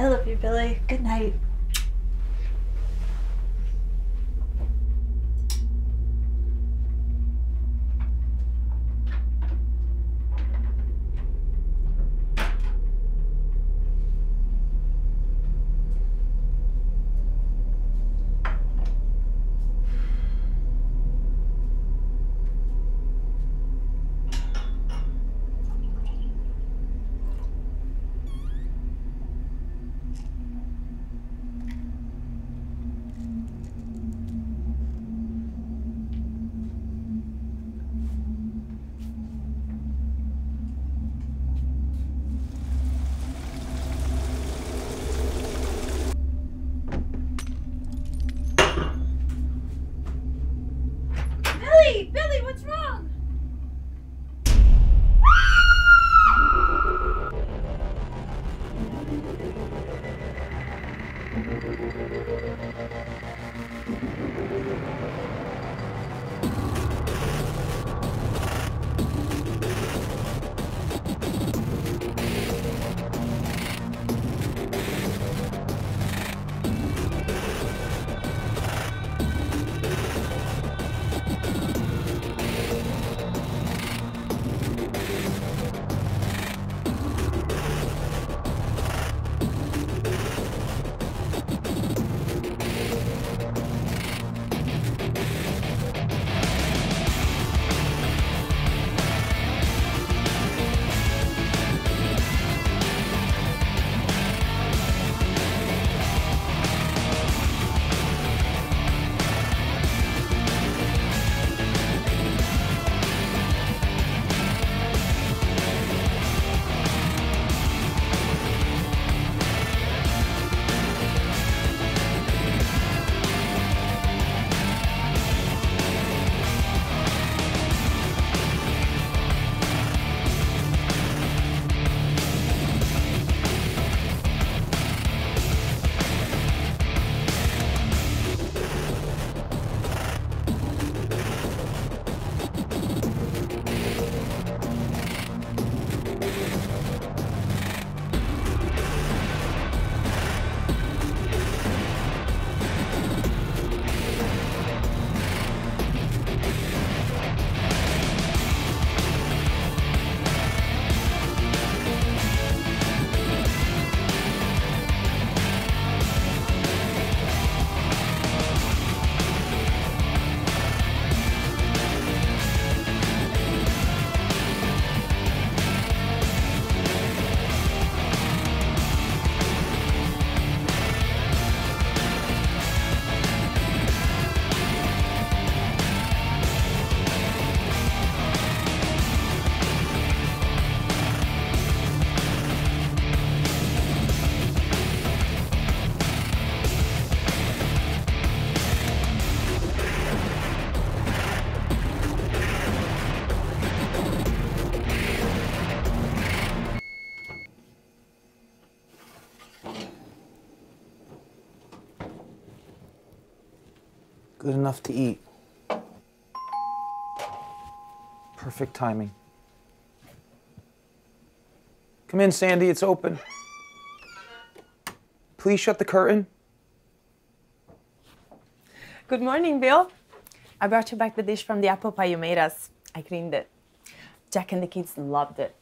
I love you, Billy. Good night. Billy, what's wrong? Good enough to eat. Perfect timing. Come in, Sandy, it's open. Please shut the curtain. Good morning, Bill. I brought you back the dish from the apple pie you made us. I cleaned it. Jack and the kids loved it.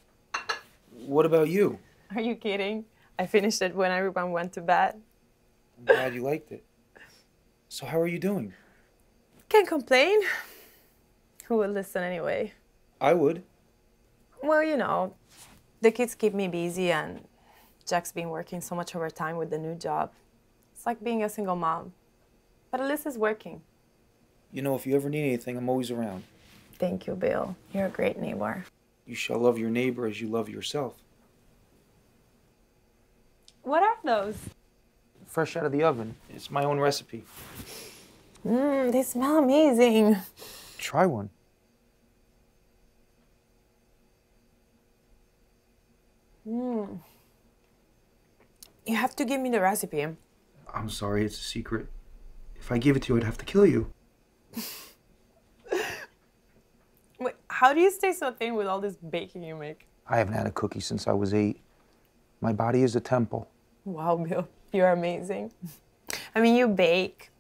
What about you? Are you kidding? I finished it when everyone went to bed. I'm glad you liked it. So how are you doing? Can't complain. Who would listen anyway? I would. Well, you know, the kids keep me busy and Jack's been working so much overtime with the new job. It's like being a single mom. But at least it's working. You know, if you ever need anything, I'm always around. Thank you, Bill. You're a great neighbor. You shall love your neighbor as you love yourself. What are those? Fresh out of the oven. It's my own recipe. They smell amazing. Try one. You have to give me the recipe. I'm sorry, it's a secret. If I gave it to you, I'd have to kill you. Wait, how do you stay so thin with all this baking you make? I haven't had a cookie since I was 8. My body is a temple. Wow, Bill, you're amazing. I mean, you bake.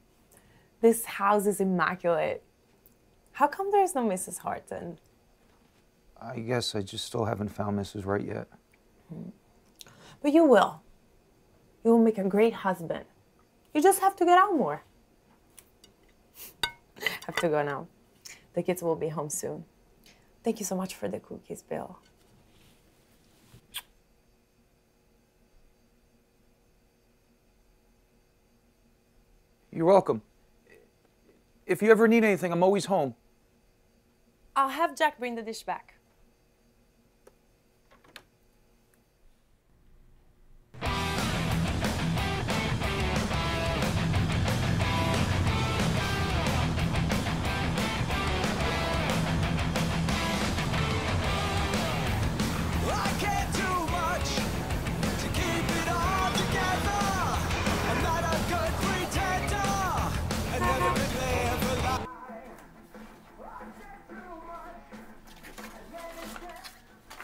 This house is immaculate. How come there's no Mrs. Horton? I guess I just still haven't found Mrs. Right yet. But you will. You will make a great husband. You just have to get out more. Have to go now. The kids will be home soon. Thank you so much for the cookies, Bill. You're welcome. If you ever need anything, I'm always home. I'll have Jack bring the dish back.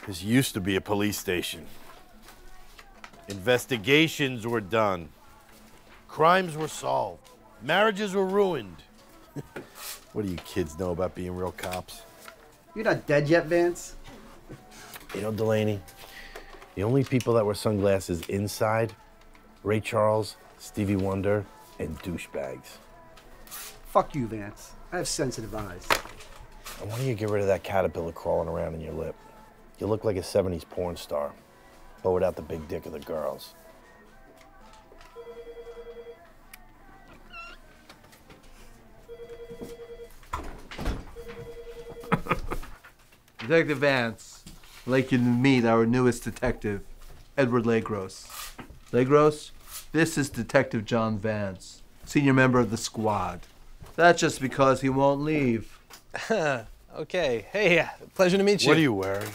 This used to be a police station. Investigations were done. Crimes were solved. Marriages were ruined. What do you kids know about being real cops? You're not dead yet, Vance? You know, Delaney, the only people that wear sunglasses inside, Ray Charles, Stevie Wonder, and douchebags. Fuck you, Vance. I have sensitive eyes. And why don't you get rid of that caterpillar crawling around in your lip? You look like a 70s porn star, but without the big dick of the girls. Detective Vance, I'd like you to meet our newest detective, Edward Legros. Legros, this is Detective John Vance, senior member of the squad. That's just because he won't leave. Okay. Hey, pleasure to meet you. What are you wearing?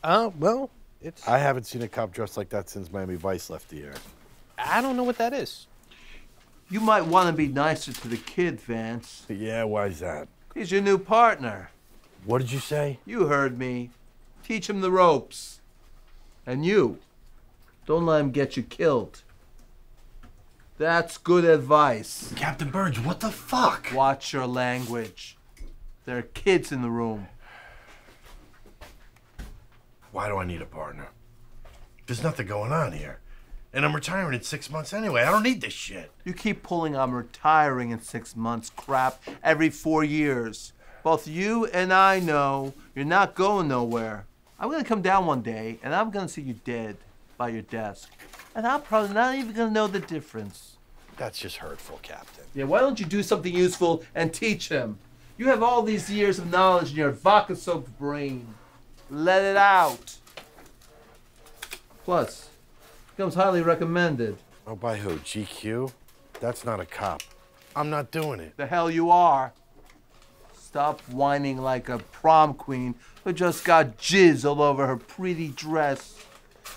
Well, it's... I haven't seen a cop dressed like that since Miami Vice left the air. I don't know what that is. You might want to be nicer to the kid, Vance. Yeah, why's that? He's your new partner. What did you say? You heard me. Teach him the ropes. And you, don't let him get you killed. That's good advice. Captain Burge, what the fuck? Watch your language. There are kids in the room. Why do I need a partner? There's nothing going on here. And I'm retiring in 6 months anyway. I don't need this shit. You keep pulling I'm retiring in 6 months crap every 4 years. Both you and I know you're not going nowhere. I'm gonna come down one day and I'm gonna see you dead by your desk. And I'm probably not even gonna know the difference. That's just hurtful, Captain. Yeah, why don't you do something useful and teach him? You have all these years of knowledge in your vodka-soaked brain. Let it out. Plus, becomes highly recommended. Oh, by who? GQ? That's not a cop. I'm not doing it. The hell you are. Stop whining like a prom queen who just got jizz all over her pretty dress.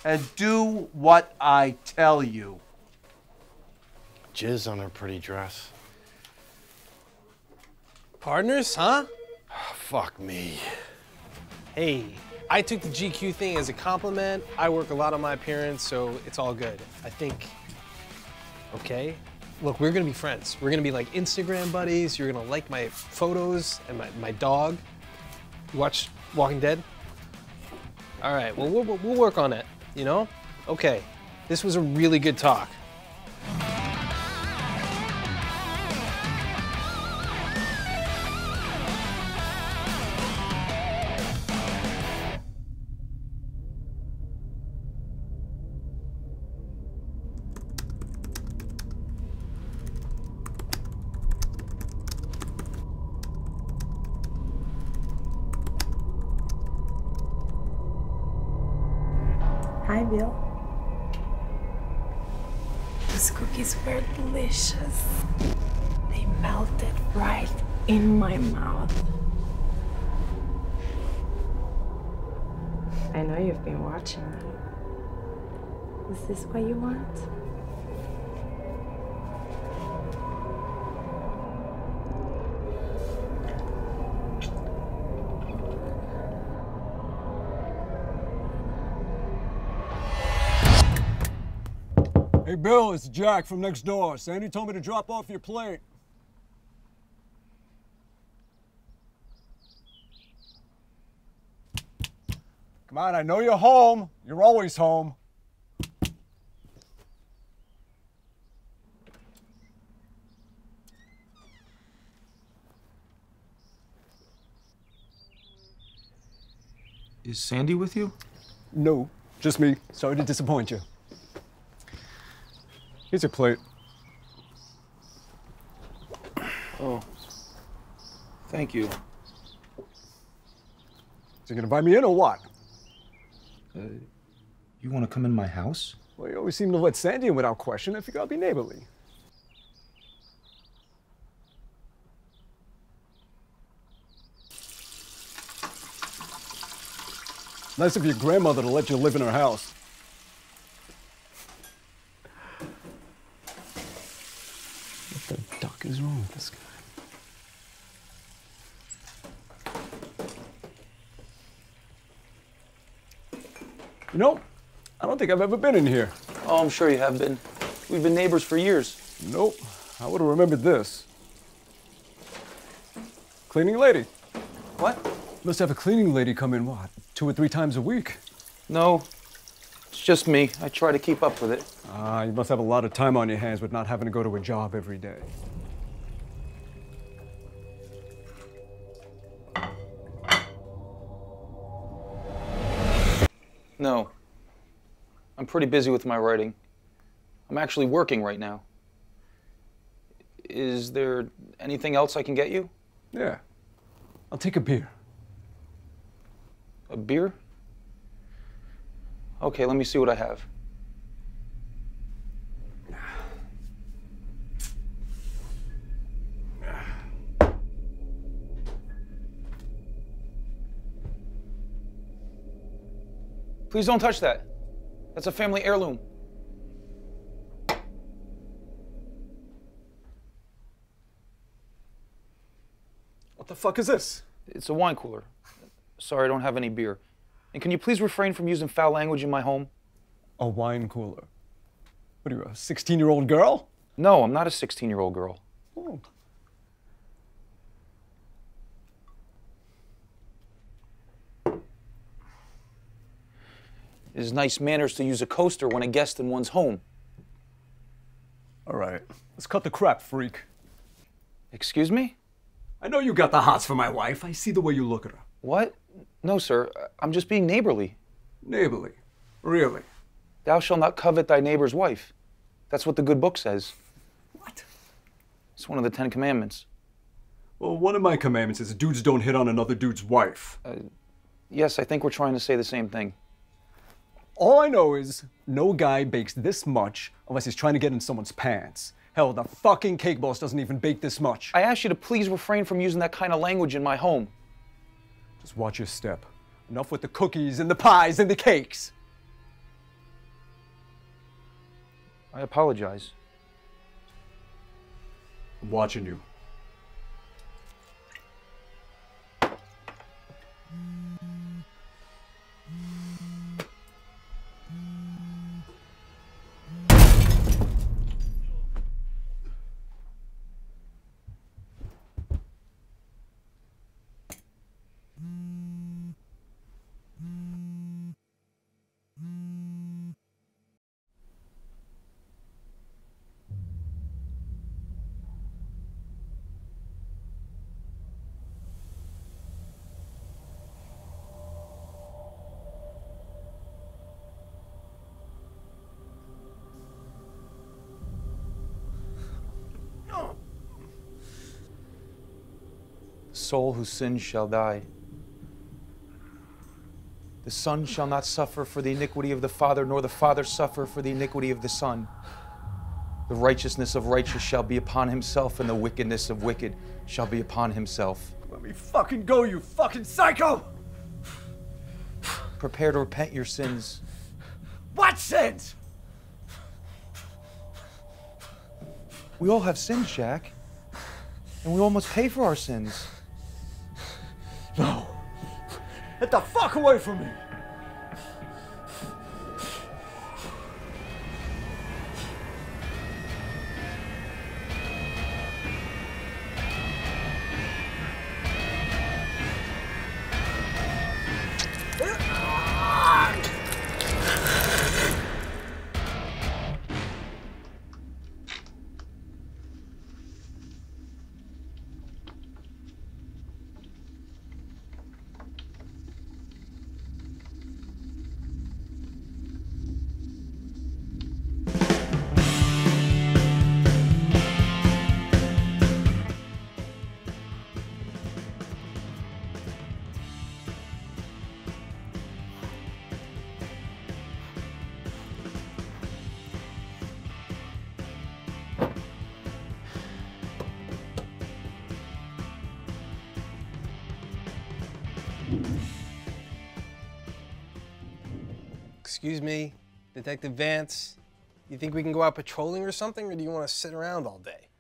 And do what I tell you. Jizz on her pretty dress. Partners, huh? Fuck me. Hey, I took the GQ thing as a compliment. I work a lot on my appearance, so it's all good. I think, okay? Look, we're gonna be friends. We're gonna be like Instagram buddies. You're gonna like my photos and my dog. You watch Walking Dead? All right, well, we'll work on it, you know? Okay, this was a really good talk. Hi, Bill. Those cookies were delicious. They melted right in my mouth. I know you've been watching me. Is this what you want? Hey, Bill, it's Jack from next door. Sandy told me to drop off your plate. Come on, I know you're home. You're always home. Is Sandy with you? No, just me. Sorry to disappoint you. Here's your plate. Oh. Thank you. So you gonna invite me in or what? You want to come in my house? Well, you always seem to let Sandy in without question. I figure I'll be neighborly. Nice of your grandmother to let you live in her house. What the duck is wrong with this guy? You know, I don't think I've ever been in here. Oh, I'm sure you have been. We've been neighbors for years. Nope, I would have remembered this. Cleaning lady. What? Must have a cleaning lady come in, what, 2 or 3 times a week? No, it's just me. I try to keep up with it. Ah, you must have a lot of time on your hands with not having to go to a job every day. No. I'm pretty busy with my writing. I'm actually working right now. Is there anything else I can get you? Yeah, I'll take a beer. A beer? Okay, let me see what I have. Please don't touch that. That's a family heirloom. What the fuck is this? It's a wine cooler. Sorry, I don't have any beer. And can you please refrain from using foul language in my home? A wine cooler. What are you, a 16-year-old girl? No, I'm not a 16-year-old girl. Oh. It is nice manners to use a coaster when a guest in one's home. All right, let's cut the crap, freak. Excuse me? I know you got the hots for my wife. I see the way you look at her. What? No, sir. I'm just being neighborly. Neighborly. Really? Thou shalt not covet thy neighbor's wife. That's what the good book says. What? It's one of the 10 Commandments. Well, one of my commandments is dudes don't hit on another dude's wife. Yes, I think we're trying to say the same thing. All I know is no guy bakes this much unless he's trying to get in someone's pants. Hell, the fucking cake boss doesn't even bake this much. I ask you to please refrain from using that kind of language in my home. Just watch your step. Enough with the cookies and the pies and the cakes. I apologize. I'm watching you. The soul who sins shall die. The Son shall not suffer for the iniquity of the Father, nor the Father suffer for the iniquity of the Son. The righteousness of righteous shall be upon himself, and the wickedness of wicked shall be upon himself. Let me fucking go, you fucking psycho! Prepare to repent your sins. What sins? We all have sins, Jack. And we all must pay for our sins. No. Get the fuck away from me! Excuse me, Detective Vance. You think we can go out patrolling or something, or do you want to sit around all day?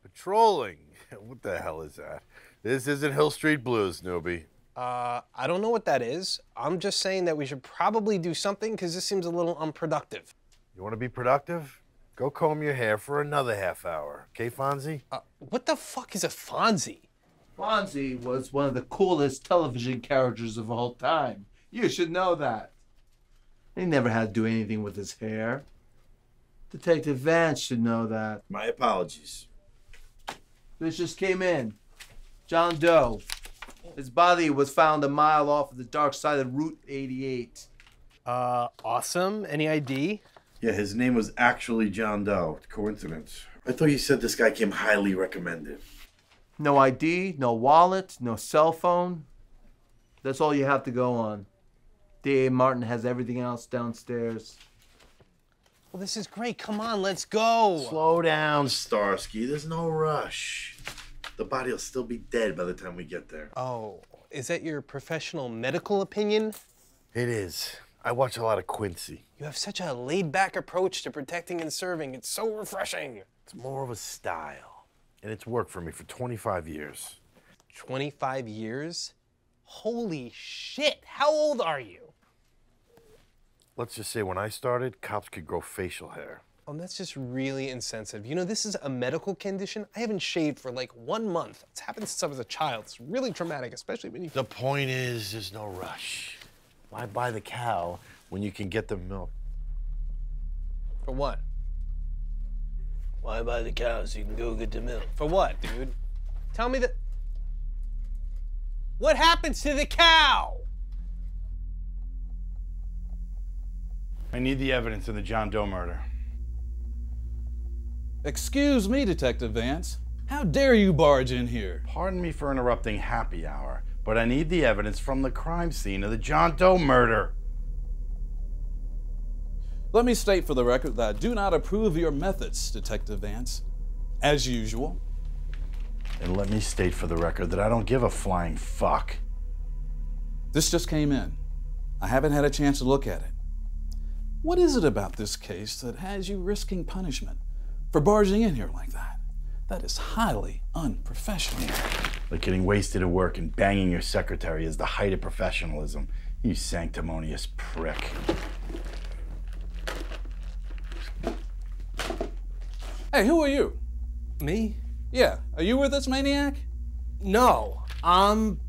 Patrolling? What the hell is that? This isn't Hill Street Blues, newbie. I don't know what that is. I'm just saying that we should probably do something because this seems a little unproductive. You want to be productive? Go comb your hair for another half hour. Okay, Fonzie? What the fuck is a Fonzie? Fonzie was one of the coolest television characters of all time. You should know that. He never had to do anything with his hair. Detective Vance should know that. My apologies. This just came in. John Doe. His body was found a mile off of the dark side of Route 88. Awesome. Any ID? Yeah, his name was actually John Doe. Coincidence. I thought you said this guy came highly recommended. No ID, no wallet, no cell phone. That's all you have to go on. D.A. Martin has everything else downstairs. Well, this is great. Come on, let's go. Slow down, Starsky. There's no rush. The body will still be dead by the time we get there. Oh, is that your professional medical opinion? It is. I watch a lot of Quincy. You have such a laid-back approach to protecting and serving. It's so refreshing. It's more of a style. And it's worked for me for 25 years. 25 years? Holy shit, how old are you? Let's just say when I started, cops could grow facial hair. Oh, that's just really insensitive. You know, this is a medical condition. I haven't shaved for like 1 month. It's happened since I was a child. It's really traumatic, especially when you... The point is, there's no rush. Why buy the cow when you can get the milk? For what? Why buy the cow so you can go get the milk? For what, dude? Tell me that... What happens to the cow? I need the evidence of the John Doe murder. Excuse me, Detective Vance. How dare you barge in here? Pardon me for interrupting happy hour, but I need the evidence from the crime scene of the John Doe murder. Let me state for the record that I do not approve of your methods, Detective Vance. As usual. And let me state for the record that I don't give a flying fuck. This just came in. I haven't had a chance to look at it. What is it about this case that has you risking punishment for barging in here like that? That is highly unprofessional. Like getting wasted at work and banging your secretary is the height of professionalism. You sanctimonious prick. Hey, who are you? Me? Yeah, are you with this maniac? No, I'm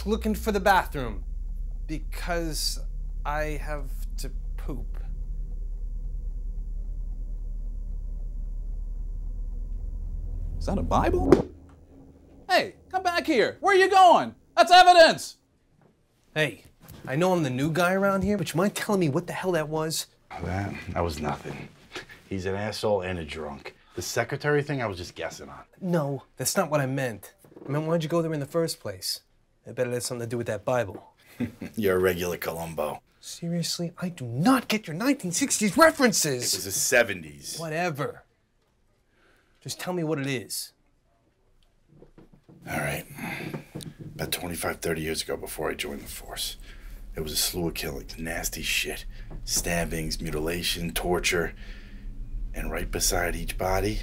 looking for the bathroom because I have to poop. Is that a Bible? Hey, come back here. Where are you going? That's evidence. Hey, I know I'm the new guy around here, but you mind telling me what the hell that was? That was nothing. He's an asshole and a drunk. The secretary thing I was just guessing on. No, that's not what I meant. I meant, why'd you go there in the first place? I bet it has something to do with that Bible. You're a regular Columbo. Seriously, I do not get your 1960s references. It was the 70s. Whatever. Just tell me what it is. All right. About 25, 30 years ago, before I joined the force, it was a slew of killings, nasty shit. Stabbings, mutilation, torture. And right beside each body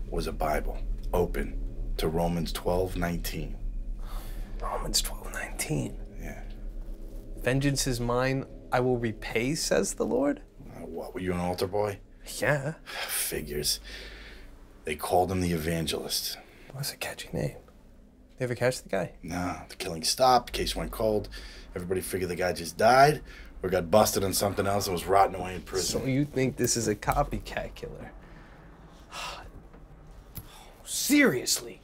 was a Bible, open to Romans 12:19. Romans 12:19. Yeah. Vengeance is mine, I will repay, says the Lord. What, were you an altar boy? Yeah. Figures. They called him the evangelist. What's a catchy name? You ever catch the guy? No, the killing stopped, case went cold. Everybody figured the guy just died or got busted on something else and was rotting away in prison. So you think this is a copycat killer? Seriously?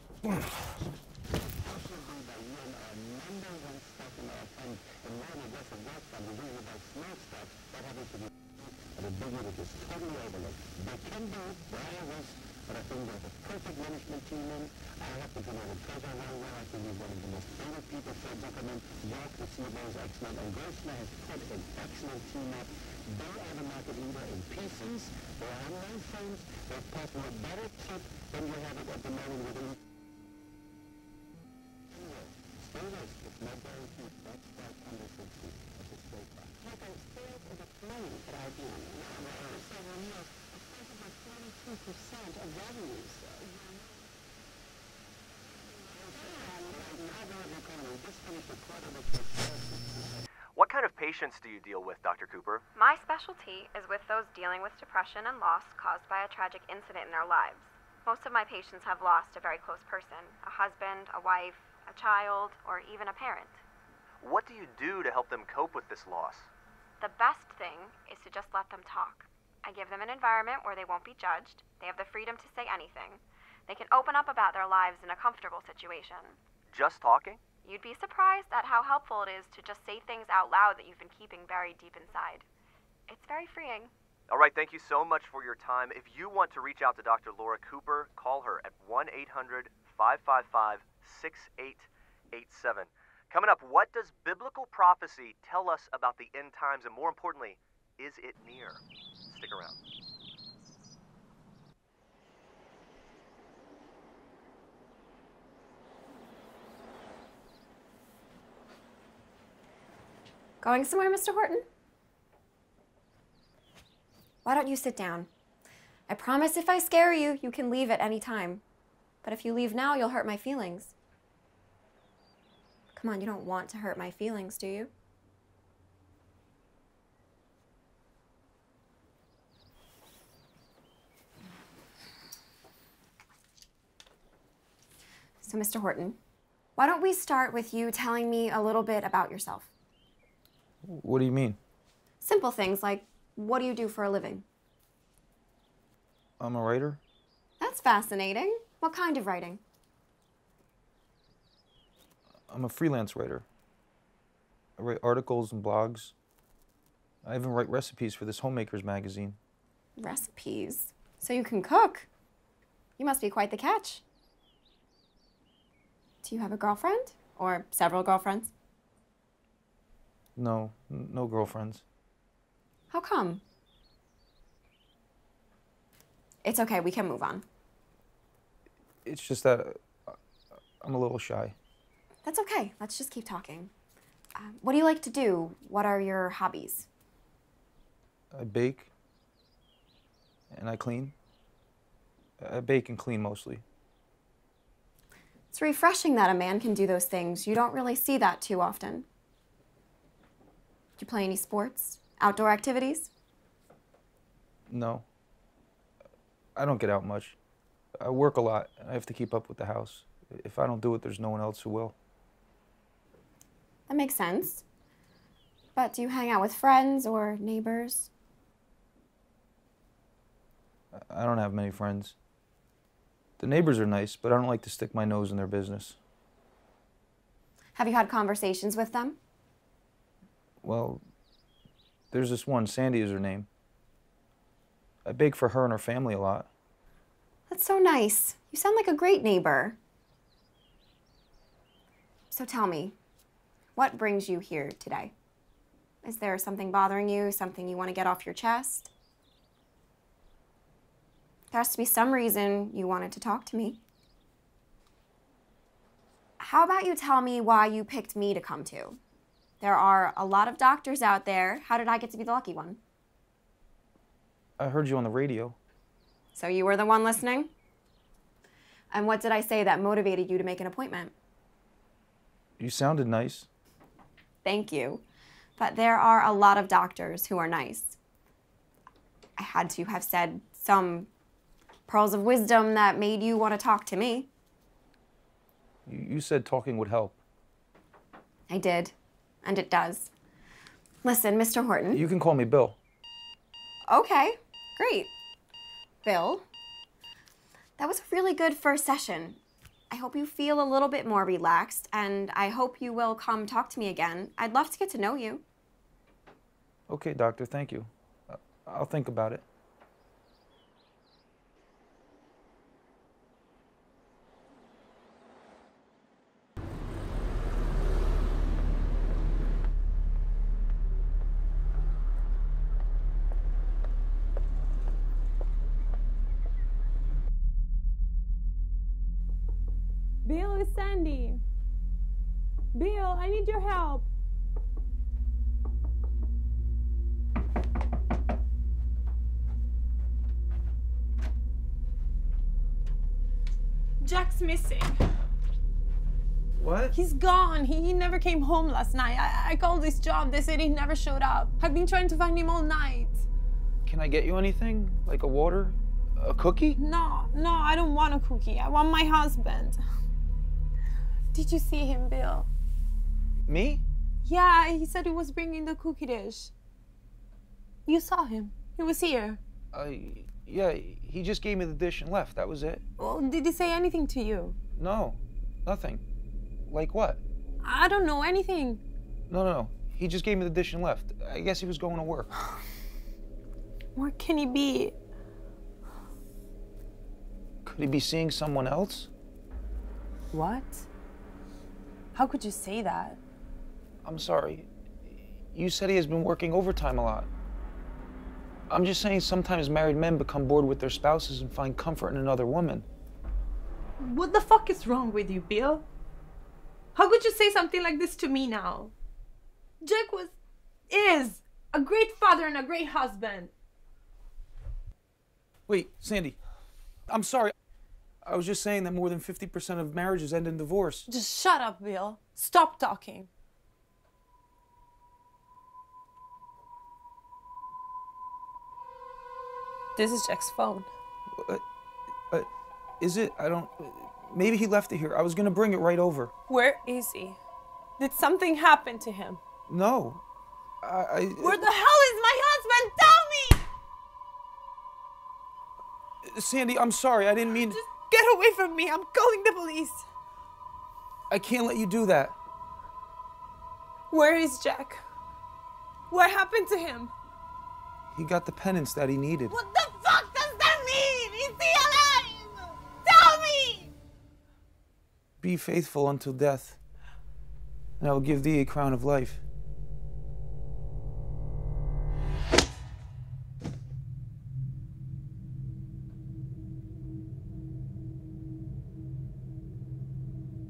What kind of patients do you deal with, Dr. Cooper? My specialty is with those dealing with depression and loss caused by a tragic incident in their lives. Most of my patients have lost a very close person, a husband, a wife, a child, or even a parent. What do you do to help them cope with this loss? The best thing is to just let them talk. I give them an environment where they won't be judged. They have the freedom to say anything. They can open up about their lives in a comfortable situation. Just talking? You'd be surprised at how helpful it is to just say things out loud that you've been keeping buried deep inside. It's very freeing. All right, thank you so much for your time. If you want to reach out to Dr. Laura Cooper, call her at 1-800-555-6887. Coming up, what does biblical prophecy tell us about the end times, and more importantly, is it near? Stick around. Going somewhere, Mr. Horton? Why don't you sit down? I promise if I scare you, you can leave at any time. But if you leave now, you'll hurt my feelings. Come on, you don't want to hurt my feelings, do you? So, Mr. Horton, why don't we start with you telling me a little bit about yourself? What do you mean? Simple things like, what do you do for a living? I'm a writer. That's fascinating. What kind of writing? I'm a freelance writer. I write articles and blogs. I even write recipes for this Homemakers magazine. Recipes? So you can cook? You must be quite the catch. Do you have a girlfriend? Or several girlfriends? No, no girlfriends. How come? It's okay, we can move on. It's just that I'm a little shy. That's okay, let's just keep talking. What do you like to do? What are your hobbies? I bake and I clean. I bake and clean mostly. It's refreshing that a man can do those things. You don't really see that too often. Do you play any sports? Outdoor activities? No. I don't get out much. I work a lot. I have to keep up with the house. If I don't do it, there's no one else who will. That makes sense. But do you hang out with friends or neighbors? I don't have many friends. The neighbors are nice, but I don't like to stick my nose in their business. Have you had conversations with them? Well, there's this one, Sandy is her name. I bake for her and her family a lot. That's so nice. You sound like a great neighbor. So tell me, what brings you here today? Is there something bothering you, something you want to get off your chest? There has to be some reason you wanted to talk to me. How about you tell me why you picked me to come to? There are a lot of doctors out there. How did I get to be the lucky one? I heard you on the radio. So you were the one listening? And what did I say that motivated you to make an appointment? You sounded nice. Thank you. But there are a lot of doctors who are nice. I had to have said some pearls of wisdom that made you want to talk to me. You said talking would help. I did, and it does. Listen, Mr. Horton. You can call me Bill. Okay, great. Bill, that was a really good first session. I hope you feel a little bit more relaxed, and I hope you will come talk to me again. I'd love to get to know you. Okay, doctor, thank you. I'll think about it. Bill, it's Sandy. Bill, I need your help. Jack's missing. What? He's gone. He never came home last night. I called his job. They said he never showed up. I've been trying to find him all night. Can I get you anything? Like a water? A cookie? No, I don't want a cookie. I want my husband. Did you see him, Bill? Me? Yeah, he said he was bringing the cookie dish. You saw him. He was here. Yeah, he just gave me the dish and left. That was it. Well, did he say anything to you? No, nothing. Like what? I don't know, anything. No. He just gave me the dish and left. I guess he was going to work. Where can he be? Could he be seeing someone else? What? How could you say that? I'm sorry. You said he has been working overtime a lot. I'm just saying sometimes married men become bored with their spouses and find comfort in another woman. What the fuck is wrong with you, Bill? How could you say something like this to me now? Jack is a great father and a great husband. Wait, Sandy. I'm sorry. I was just saying that more than 50% of marriages end in divorce. Just shut up, Bill. Stop talking. This is Jack's phone. Is it? I don't... Maybe he left it here. I was gonna bring it right over. Where is he? Did something happen to him? No. Where the hell is my husband? Tell me! Sandy, I'm sorry. I didn't mean... Just get away from me. I'm calling the police. I can't let you do that. Where is Jack? What happened to him? He got the penance that he needed. What the fuck does that mean? Is he alive? Tell me! Be faithful until death, and I will give thee a crown of life.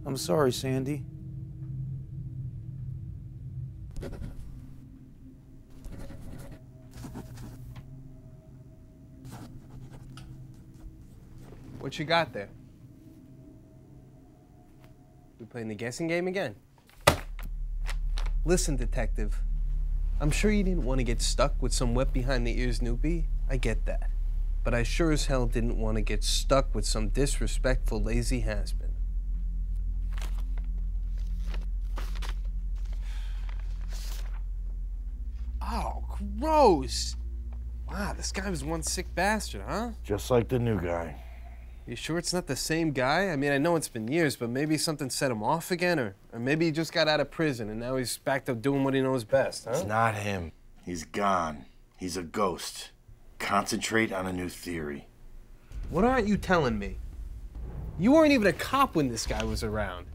I'm sorry, Sandy. What you got there? We playing the guessing game again? Listen, detective. I'm sure you didn't want to get stuck with some wet behind the ears newbie. I get that. But I sure as hell didn't want to get stuck with some disrespectful, lazy has-been. Oh, gross! Wow, this guy was one sick bastard, huh? Just like the new guy. You sure it's not the same guy? I mean, I know it's been years, but maybe something set him off again, or maybe he just got out of prison and now he's back to doing what he knows best, huh? It's not him. He's gone. He's a ghost. Concentrate on a new theory. What aren't you telling me? You weren't even a cop when this guy was around.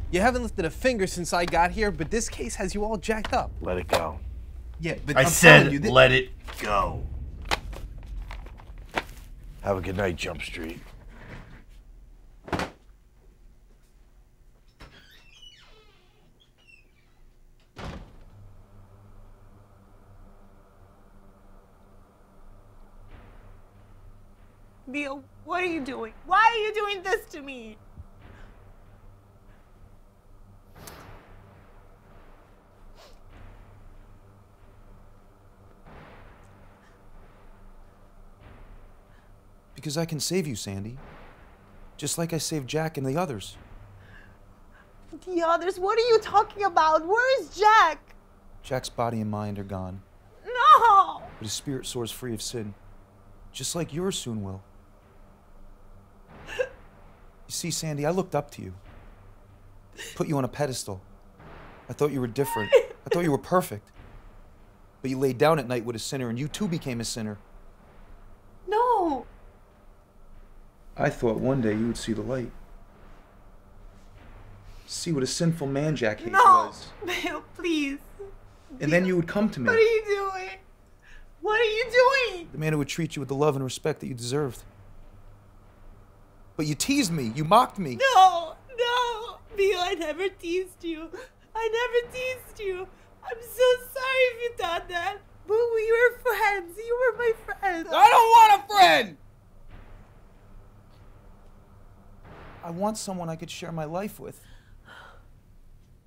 You haven't lifted a finger since I got here, but this case has you all jacked up. Let it go. Yeah, but I said let it go. Have a good night, Jump Street. Bill, what are you doing? Why are you doing this to me? Because I can save you, Sandy. Just like I saved Jack and the others. The others? What are you talking about? Where is Jack? Jack's body and mind are gone, No! but his spirit soars free of sin. Just like yours soon will. You see, Sandy, I looked up to you. Put you on a pedestal. I thought you were different. I thought you were perfect. But you laid down at night with a sinner, and you too became a sinner. No! I thought one day you would see the light. See what a sinful man Jack Hayes was. Bill, please. And then you would come to me. What are you doing? What are you doing? The man who would treat you with the love and respect that you deserved. But you teased me. You mocked me. No! Bill, I never teased you. I never teased you. I'm so sorry if you thought that. But we were friends. You were my friend. I don't want a friend! want someone I could share my life with.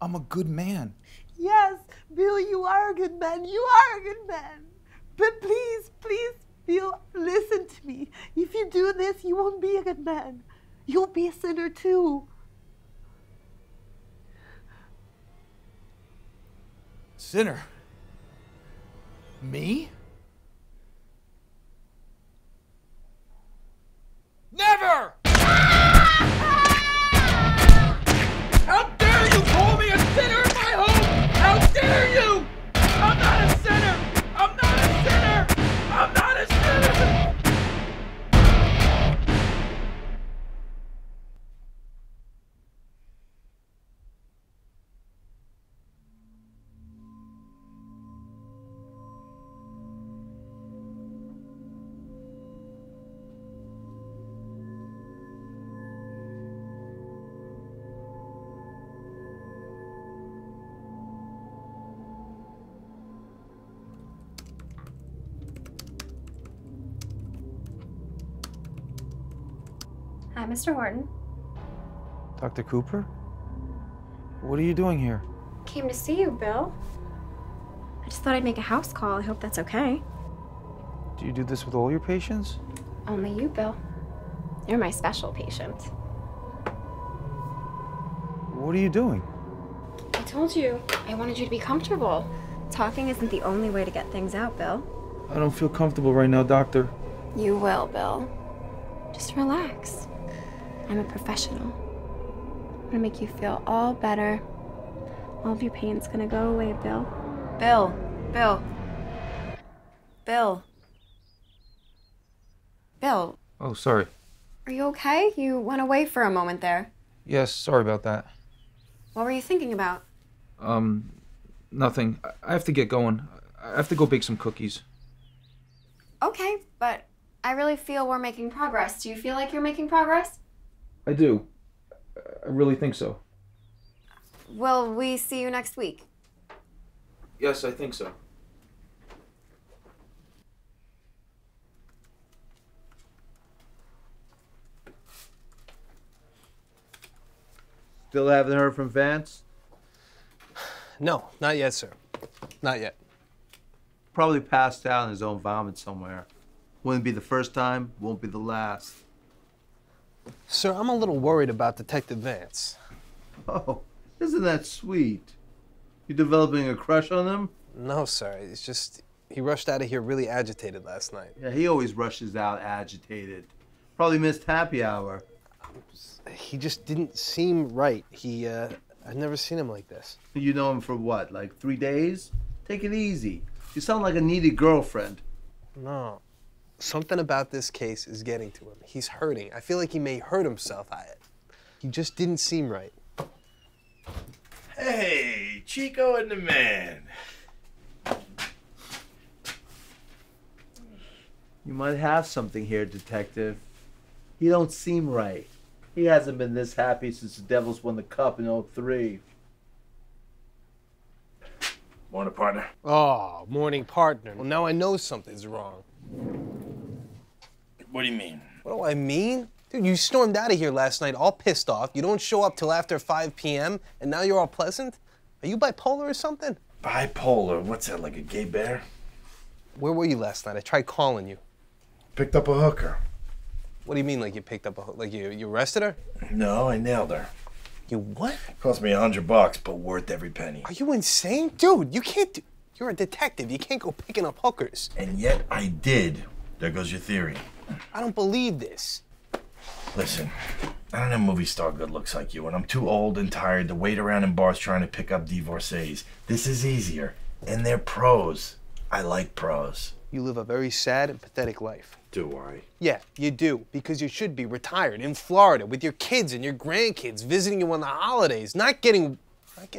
I'm a good man. Yes, Bill, you are a good man. You are a good man. But please, please, Bill, listen to me. If you do this, you won't be a good man. You'll be a sinner too. Sinner? Me? Never! How dare you call me a sinner in my home? How dare you! I'm not a sinner! I'm not a sinner! I'm not a sinner! Hi, Mr. Horton. Dr. Cooper? What are you doing here? Came to see you, Bill. I just thought I'd make a house call. I hope that's okay. Do you do this with all your patients? Only you, Bill. You're my special patient. What are you doing? I told you, I wanted you to be comfortable. Talking isn't the only way to get things out, Bill. I don't feel comfortable right now, doctor. You will, Bill. Just relax. I'm a professional. I'm gonna make you feel all better. All of your pain's gonna go away, Bill. Bill. Bill. Bill. Bill. Oh, sorry. Are you okay? You went away for a moment there. Yes, sorry about that. What were you thinking about? Nothing. I have to get going. I have to go bake some cookies. Okay, but I really feel we're making progress. Do you feel like you're making progress? I do. I really think so. Will we see you next week? Yes, I think so. Still haven't heard from Vance? No, not yet, sir. Not yet. Probably passed out in his own vomit somewhere. Wouldn't be the first time, won't be the last. Sir, I'm a little worried about Detective Vance. Oh, isn't that sweet? You developing a crush on him? No, sir. It's just he rushed out of here really agitated last night. Yeah, he always rushes out agitated. Probably missed happy hour. He just didn't seem right. I've never seen him like this. You know him for what, like 3 days? Take it easy. You sound like a needy girlfriend. No. Something about this case is getting to him. He's hurting. I feel like he may hurt himself at it. He just didn't seem right. Hey, Chico and the man. You might have something here, Detective. He don't seem right. He hasn't been this happy since the Devils won the Cup in '03. Morning, partner. Oh, morning, partner. Well, now I know something's wrong. What do you mean? What do I mean? Dude, you stormed out of here last night all pissed off. You don't show up till after 5 p.m., and now you're all pleasant? Are you bipolar or something? Bipolar? What's that, like a gay bear? Where were you last night? I tried calling you. Picked up a hooker. What do you mean, like you picked up a hook? Like you arrested her? No, I nailed her. You what? Cost me $100, but worth every penny. Are you insane? Dude, you can't do... You're a detective. You can't go picking up hookers. And yet I did. There goes your theory. I don't believe this. Listen, I don't have movie star good looks like you, and I'm too old and tired to wait around in bars trying to pick up divorcees. This is easier. And they're pros. I like pros. You live a very sad and pathetic life. Do I? Yeah, you do, because you should be retired in Florida with your kids and your grandkids visiting you on the holidays, not getting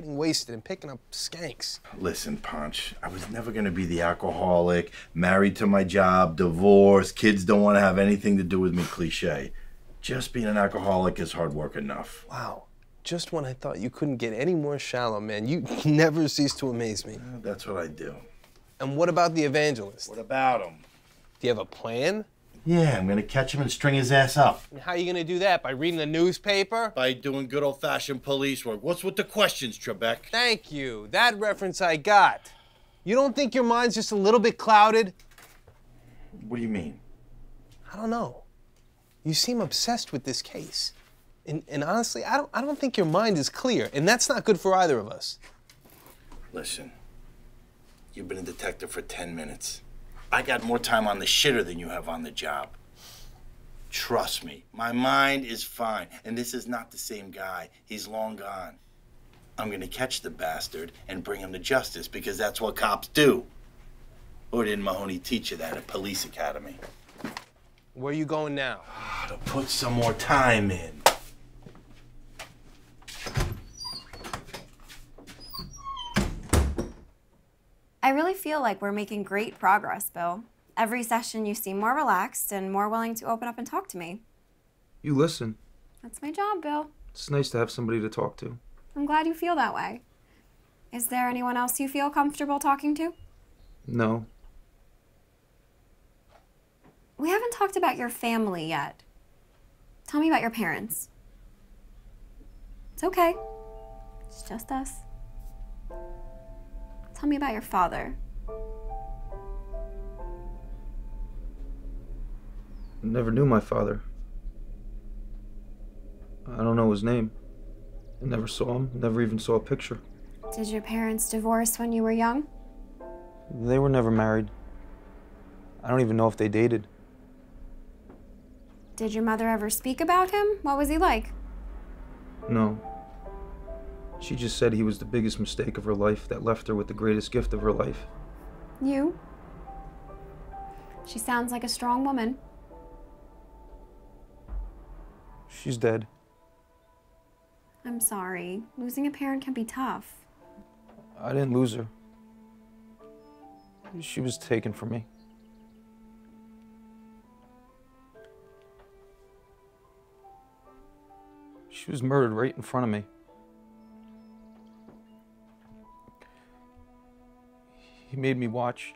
wasted and picking up skanks. Listen, Punch, I was never gonna be the alcoholic, married to my job, divorced, kids don't want to have anything to do with me cliche. Just being an alcoholic is hard work enough. Wow. Just when I thought you couldn't get any more shallow, man, you never cease to amaze me. That's what I do. And what about the evangelist? What about him? Do you have a plan? Yeah, I'm gonna catch him and string his ass up. And how are you gonna do that? By reading the newspaper? By doing good old-fashioned police work. What's with the questions, Trebek? Thank you. That reference I got. You don't think your mind's just a little bit clouded? What do you mean? I don't know. You seem obsessed with this case. And honestly, I don't think your mind is clear, and that's not good for either of us. Listen, you've been a detective for 10 minutes. I got more time on the shitter than you have on the job. Trust me, my mind is fine, and this is not the same guy. He's long gone. I'm gonna catch the bastard and bring him to justice because that's what cops do. Or didn't Mahoney teach you that at police academy? Where are you going now? To put some more time in. I really feel like we're making great progress, Bill. Every session you seem more relaxed and more willing to open up and talk to me. You listen. That's my job, Bill. It's nice to have somebody to talk to. I'm glad you feel that way. Is there anyone else you feel comfortable talking to? No. We haven't talked about your family yet. Tell me about your parents. It's okay. It's just us. Tell me about your father. Never knew my father. I don't know his name. I never saw him, never even saw a picture. Did your parents divorce when you were young? They were never married. I don't even know if they dated. Did your mother ever speak about him? What was he like? No. She just said he was the biggest mistake of her life that left her with the greatest gift of her life. You? She sounds like a strong woman. She's dead. I'm sorry. Losing a parent can be tough. I didn't lose her. She was taken from me. She was murdered right in front of me. He made me watch.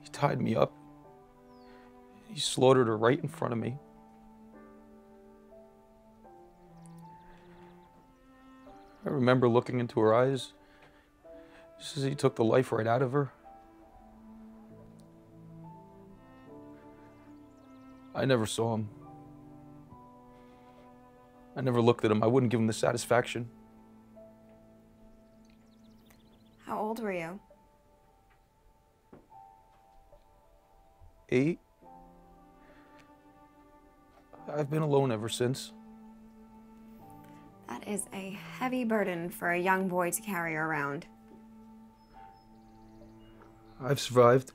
He tied me up. He slaughtered her right in front of me. I remember looking into her eyes just as he took the life right out of her. I never saw him. I never looked at him. I wouldn't give him the satisfaction. How old were you? 8. I've been alone ever since. That is a heavy burden for a young boy to carry around. I've survived.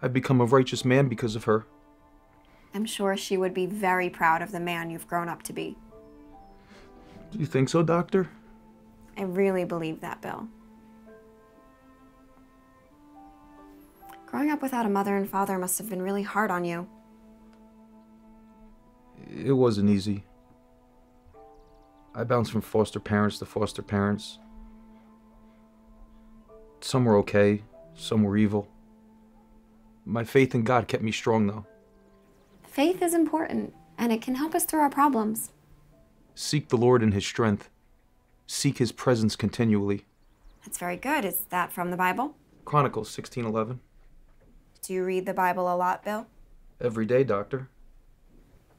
I've become a righteous man because of her. I'm sure she would be very proud of the man you've grown up to be. Do you think so, Doctor? I really believe that, Bill. Growing up without a mother and father must have been really hard on you. It wasn't easy. I bounced from foster parents to foster parents. Some were okay, some were evil. My faith in God kept me strong, though. Faith is important, and it can help us through our problems. Seek the Lord in His strength. Seek His presence continually. That's very good. Is that from the Bible? Chronicles 16:11. Do you read the Bible a lot, Bill? Every day, Doctor.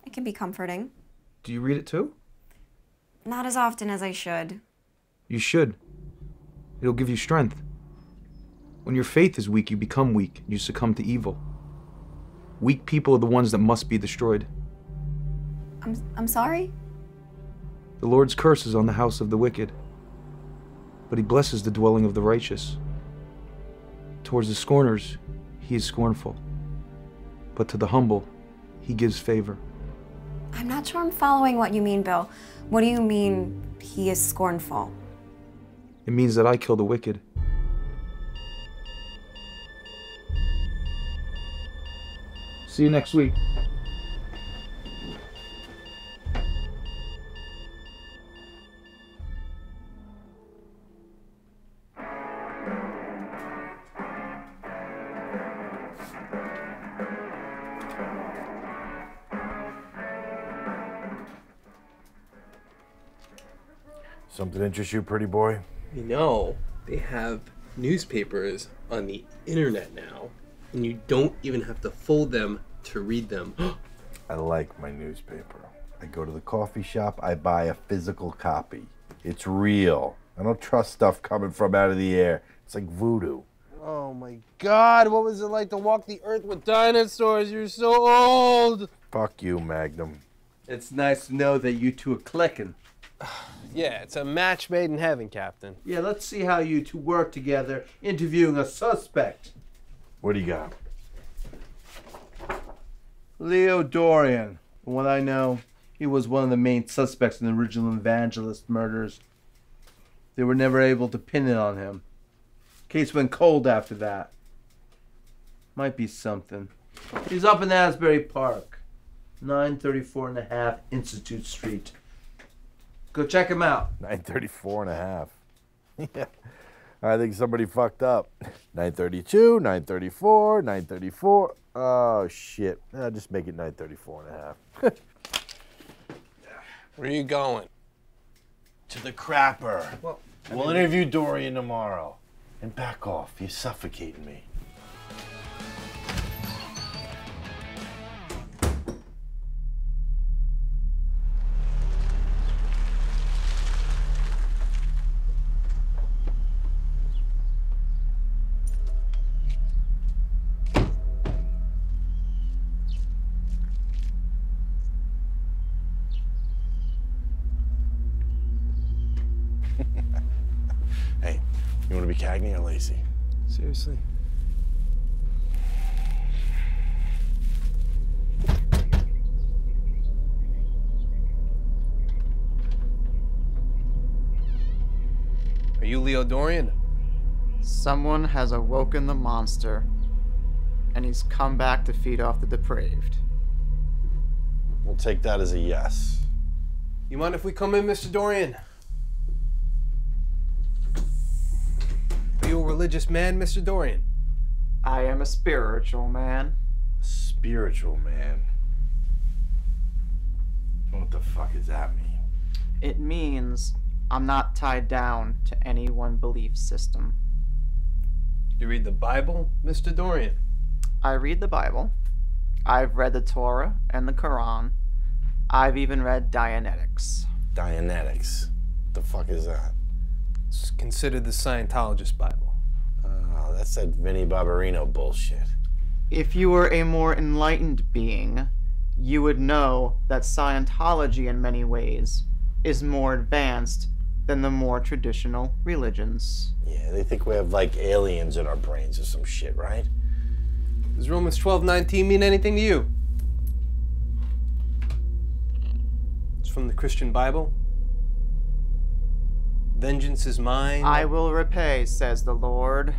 It can be comforting. Do you read it too? Not as often as I should. You should. It'll give you strength. When your faith is weak, you become weak. You succumb to evil. Weak people are the ones that must be destroyed. I'm sorry? The Lord's curse is on the house of the wicked, but He blesses the dwelling of the righteous. Towards the scorners, He is scornful, but to the humble, He gives favor. I'm not sure I'm following what you mean, Bill. What do you mean, He is scornful? It means that I kill the wicked. See you next week. Something interest you, pretty boy? You know, they have newspapers on the internet now, and you don't even have to fold them to read them. I like my newspaper. I go to the coffee shop, I buy a physical copy. It's real. I don't trust stuff coming from out of the air. It's like voodoo. Oh my God, what was it like to walk the earth with dinosaurs? You're so old. Fuck you, Magnum. It's nice to know that you two are clicking. Yeah, it's a match made in heaven, Captain. Yeah, let's see how you two work together interviewing a suspect. What do you got? Leo Dorian. From what I know, he was one of the main suspects in the original Evangelist murders. They were never able to pin it on him. Case went cold after that. Might be something. He's up in Asbury Park, 934 and a half Institute Street. Go check him out. 934 and a half. Yeah. I think somebody fucked up. 932, 934, 934. Oh, shit. I'll just make it 934 and a half. Where are you going? To the crapper. Well, we'll interview Dorian tomorrow. And back off. You're suffocating me. Hey, you want to be Cagney or Lacey? Seriously? Are you Leo Dorian? Someone has awoken the monster, and he's come back to feed off the depraved. We'll take that as a yes. You mind if we come in, Mr. Dorian? Are you a religious man, Mr. Dorian? I am a spiritual man. Spiritual man? What the fuck does that mean? It means I'm not tied down to any one belief system. You read the Bible, Mr. Dorian? I read the Bible. I've read the Torah and the Quran. I've even read Dianetics. Dianetics? What the fuck is that? It's considered the Scientologist Bible. Oh, that's that Vinnie Barbarino bullshit. If you were a more enlightened being, you would know that Scientology in many ways is more advanced than the more traditional religions. Yeah, they think we have like aliens in our brains or some shit, right? Does Romans 12:19 mean anything to you? It's from the Christian Bible. Vengeance is mine. I will repay, says the Lord.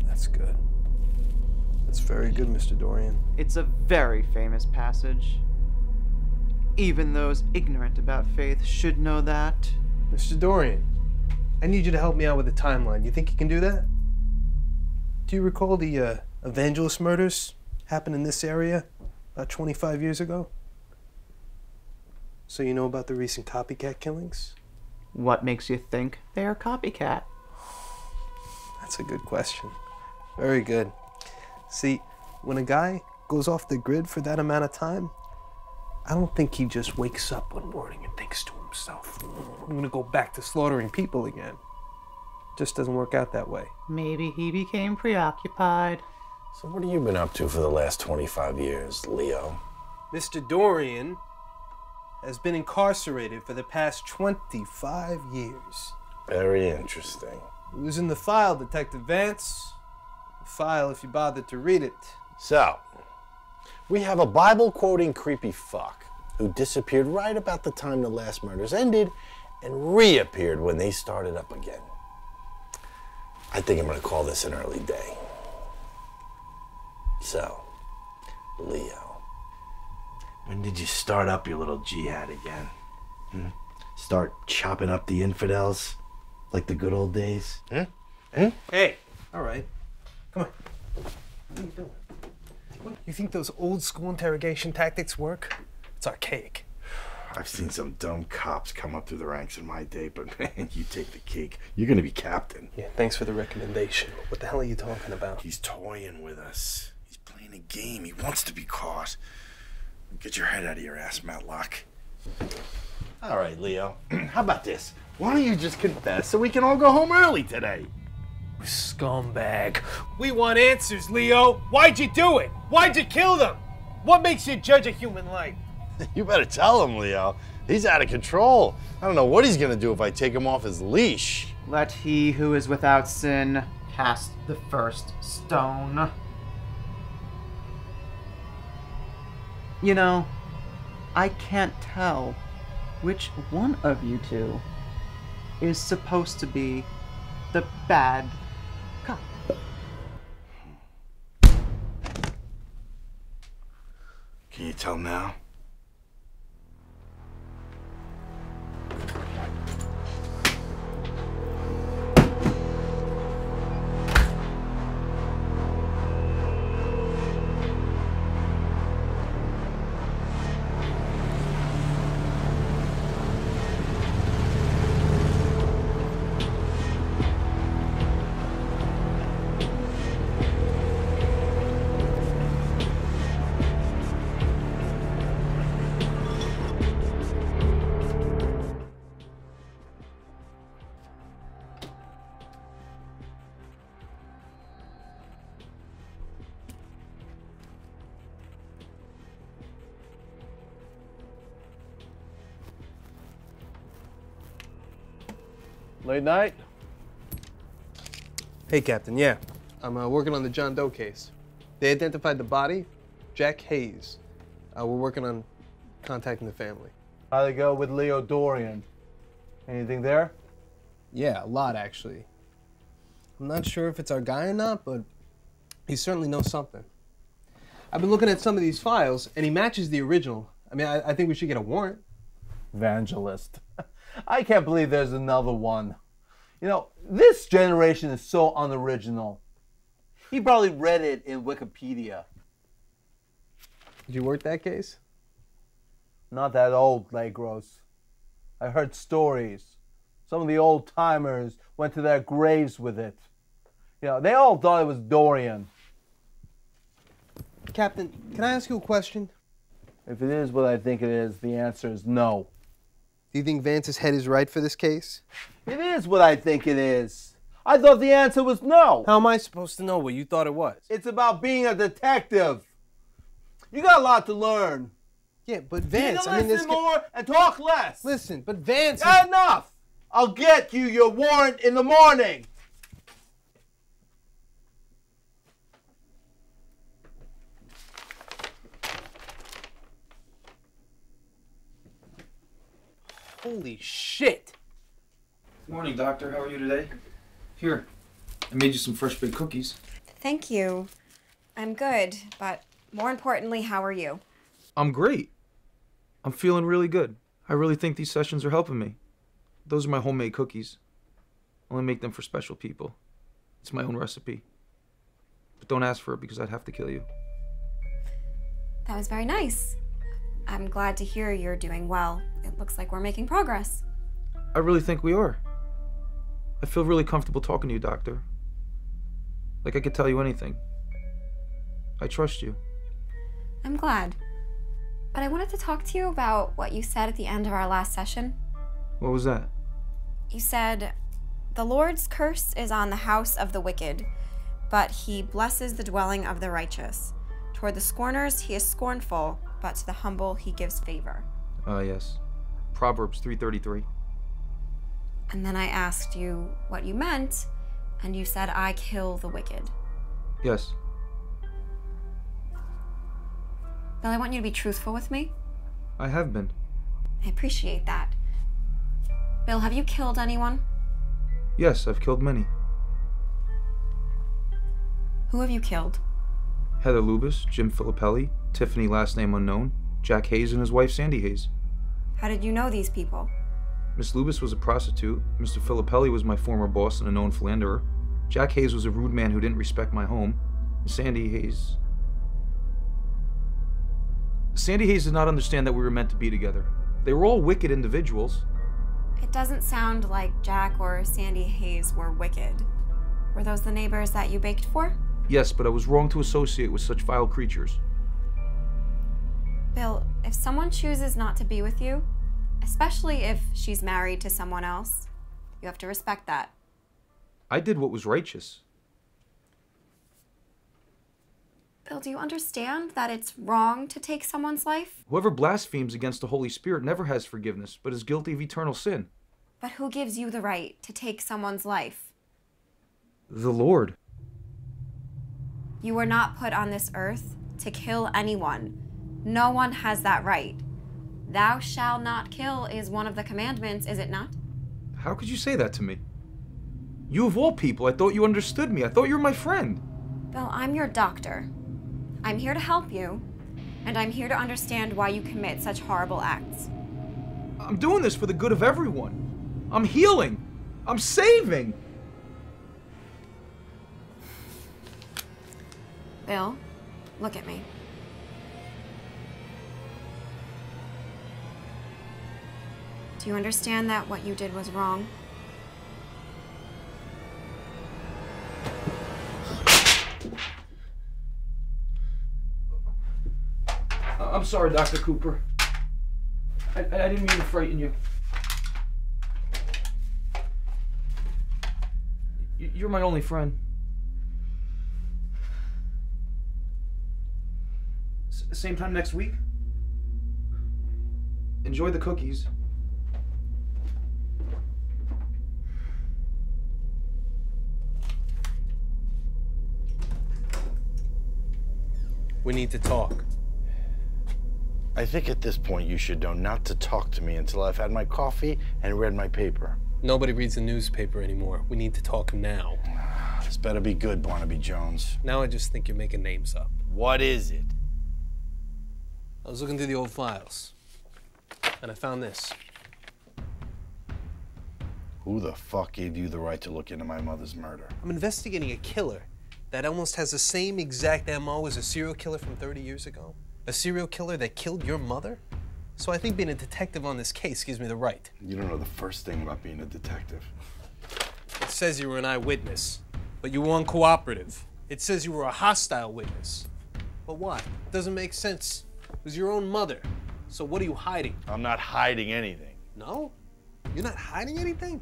That's good. That's very good, Mr. Dorian. It's a very famous passage. Even those ignorant about faith should know that. Mr. Dorian, I need you to help me out with the timeline. You think you can do that? Do you recall the Evangelist murders happened in this area about 25 years ago? So you know about the recent copycat killings? What makes you think they are copycat? That's a good question. Very good. See, when a guy goes off the grid for that amount of time, I don't think he just wakes up one morning and thinks to himself, I'm gonna go back to slaughtering people again. Just doesn't work out that way. Maybe he became preoccupied. So what have you been up to for the last 25 years, Leo? Mr. Dorian has been incarcerated for the past 25 years. Very interesting. It was in the file, Detective Vance. The file, if you bothered to read it. So, we have a Bible-quoting creepy fuck who disappeared right about the time the last murders ended and reappeared when they started up again. I think I'm gonna call this an early day. So, Leo, when did you start up your little jihad again? Start chopping up the infidels like the good old days? Hey, all right. Come on. What are you doing? What? You think those old school interrogation tactics work? It's archaic. I've seen some dumb cops come up through the ranks in my day, but man, you take the cake. You're gonna be captain. Yeah, thanks for the recommendation. What the hell are you talking about? He's toying with us. He's playing a game. He wants to be caught. Get your head out of your ass, Matlock. All right, Leo. How about this? Why don't you just confess so we can all go home early today? Scumbag. We want answers, Leo. Why'd you do it? Why'd you kill them? What makes you judge a human life? You better tell him, Leo. He's out of control. I don't know what he's gonna do if I take him off his leash. Let he who is without sin cast the first stone. You know, I can't tell which one of you two is supposed to be the bad cop. Can you tell now? Late night? Hey, Captain, yeah. I'm working on the John Doe case. They identified the body, Jack Hayes. We're working on contacting the family. How'd it go with Leo Dorian? Anything there? Yeah, a lot, actually. I'm not sure if it's our guy or not, but he certainly knows something. I've been looking at some of these files, and he matches the original. I mean, I think we should get a warrant. Evangelist. I can't believe there's another one. You know, this generation is so unoriginal. He probably read it in Wikipedia. Did you work that case? Not that old, Legros. I heard stories. Some of the old timers went to their graves with it. You know, they all thought it was Dorian. Captain, can I ask you a question? If it is what I think it is, the answer is no. Do you think Vance's head is right for this case? It is what I think it is. I thought the answer was no. How am I supposed to know what you thought it was? It's about being a detective. You got a lot to learn. Yeah, but Vance, you need to listen more and talk less. Listen, but Vance... Enough! I'll get you your warrant in the morning. Holy shit! Good morning, Doctor. How are you today? Here, I made you some fresh baked cookies. Thank you. I'm good, but more importantly, how are you? I'm great. I'm feeling really good. I really think these sessions are helping me. Those are my homemade cookies. I only make them for special people. It's my own recipe. But don't ask for it because I'd have to kill you. That was very nice. I'm glad to hear you're doing well. It looks like we're making progress. I really think we are. I feel really comfortable talking to you, Doctor. Like I could tell you anything. I trust you. I'm glad. But I wanted to talk to you about what you said at the end of our last session. What was that? You said, "The Lord's curse is on the house of the wicked, but he blesses the dwelling of the righteous. Toward the scorners he is scornful, but to the humble he gives favor." Yes. Proverbs 3:33. And then I asked you what you meant, and you said, "I kill the wicked." Yes. Bill, I want you to be truthful with me. I have been. I appreciate that. Bill, have you killed anyone? Yes, I've killed many. Who have you killed? Heather Lubis, Jim Filippelli, Tiffany last name unknown, Jack Hayes and his wife Sandy Hayes. How did you know these people? Miss Lubis was a prostitute, Mr. Filippelli was my former boss and a known philanderer, Jack Hayes was a rude man who didn't respect my home, and Sandy Hayes did not understand that we were meant to be together. They were all wicked individuals. It doesn't sound like Jack or Sandy Hayes were wicked. Were those the neighbors that you baked for? Yes, but I was wrong to associate with such vile creatures. Bill, if someone chooses not to be with you, especially if she's married to someone else, you have to respect that. I did what was righteous. Bill, do you understand that it's wrong to take someone's life? Whoever blasphemes against the Holy Spirit never has forgiveness, but is guilty of eternal sin. But who gives you the right to take someone's life? The Lord. You were not put on this earth to kill anyone. No one has that right. Thou shalt not kill is one of the commandments, is it not? How could you say that to me? You of all people, I thought you understood me. I thought you were my friend. Bill, I'm your doctor. I'm here to help you, and I'm here to understand why you commit such horrible acts. I'm doing this for the good of everyone. I'm healing. I'm saving. Bill, look at me. Do you understand that what you did was wrong? I'm sorry, Dr. Cooper. I didn't mean to frighten you. You're my only friend. Same time next week? Enjoy the cookies. We need to talk. I think at this point you should know not to talk to me until I've had my coffee and read my paper. Nobody reads the newspaper anymore. We need to talk now. This better be good, Barnaby Jones. Now I just think you're making names up. What is it? I was looking through the old files, and I found this. Who the fuck gave you the right to look into my mother's murder? I'm investigating a killer that almost has the same exact MO as a serial killer from 30 years ago. A serial killer that killed your mother? So I think being a detective on this case gives me the right. You don't know the first thing about being a detective. It says you were an eyewitness, but you were uncooperative. It says you were a hostile witness. But why? It doesn't make sense. It was your own mother. So what are you hiding? I'm not hiding anything. No? You're not hiding anything?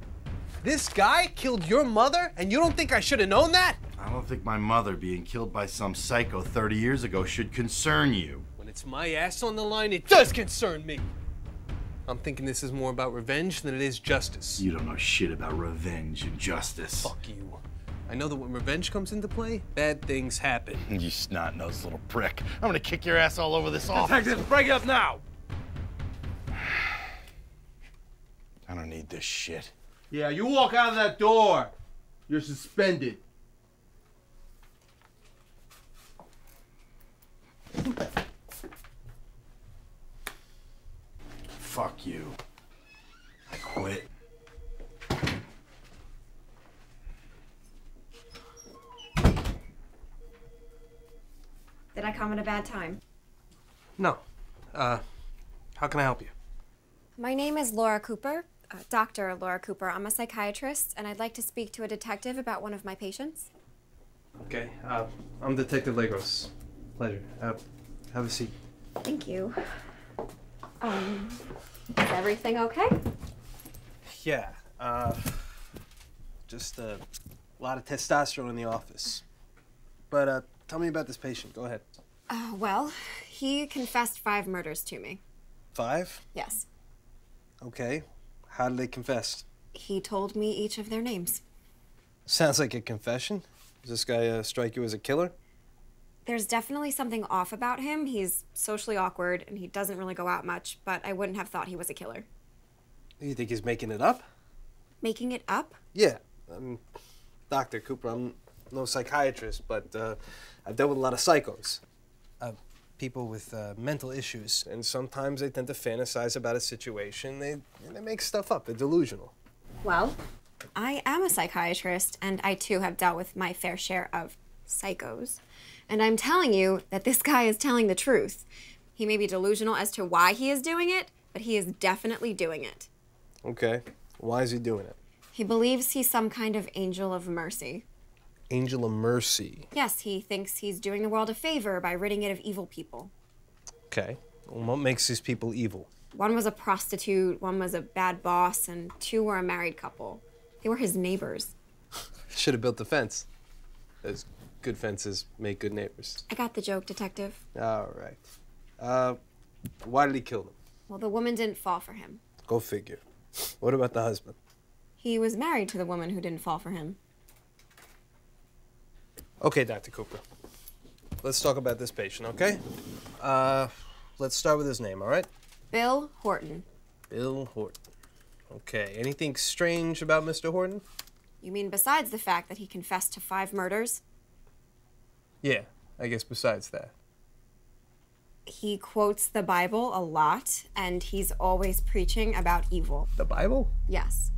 This guy killed your mother, and you don't think I should have known that? I don't think my mother being killed by some psycho 30 years ago should concern you. When it's my ass on the line, it does concern me. I'm thinking this is more about revenge than it is justice. You don't know shit about revenge and justice. Fuck you. I know that when revenge comes into play, bad things happen. You snot-nosed little prick. I'm gonna kick your ass all over this office. Detective, break it up now! I don't need this shit. Yeah, you walk out of that door. You're suspended. Fuck you. I quit. Did I come at a bad time? No. How can I help you? My name is Laura Cooper, Dr. Laura Cooper. I'm a psychiatrist, and I'd like to speak to a detective about one of my patients. Okay, I'm Detective Legros. Pleasure. Have a seat. Thank you. Is everything okay? Yeah, just a lot of testosterone in the office. But tell me about this patient. Go ahead. Well, he confessed 5 murders to me. 5? Yes. Okay. How did they confess? He told me each of their names. Sounds like a confession. Does this guy strike you as a killer? There's definitely something off about him. He's socially awkward, and he doesn't really go out much, but I wouldn't have thought he was a killer. You think he's making it up? Making it up? Yeah. Dr. Cooper, I'm no psychiatrist, but I've dealt with a lot of psychos. People with mental issues, and sometimes they tend to fantasize about a situation. They make stuff up. They're delusional. Well, I am a psychiatrist, and I too have dealt with my fair share of psychos. And I'm telling you that this guy is telling the truth. He may be delusional as to why he is doing it, but but he is definitely doing it. Okay. Why is he doing it? He believes he's some kind of angel of mercy. Angel of mercy. Yes, he thinks he's doing the world a favor by ridding it of evil people. Okay. Well, what makes these people evil? One was a prostitute, one was a bad boss, and two were a married couple. They were his neighbors. Should have built the fence. Those good fences make good neighbors. I got the joke, Detective. All right. Why did he kill them? Well, the woman didn't fall for him. Go figure. What about the husband? He was married to the woman who didn't fall for him. Okay, Dr. Cooper. Let's talk about this patient, okay? Let's start with his name, all right? Bill Horton. Bill Horton. Okay, anything strange about Mr. Horton? You mean besides the fact that he confessed to 5 murders? Yeah, I guess besides that. He quotes the Bible a lot, and he's always preaching about evil. The Bible? Yes.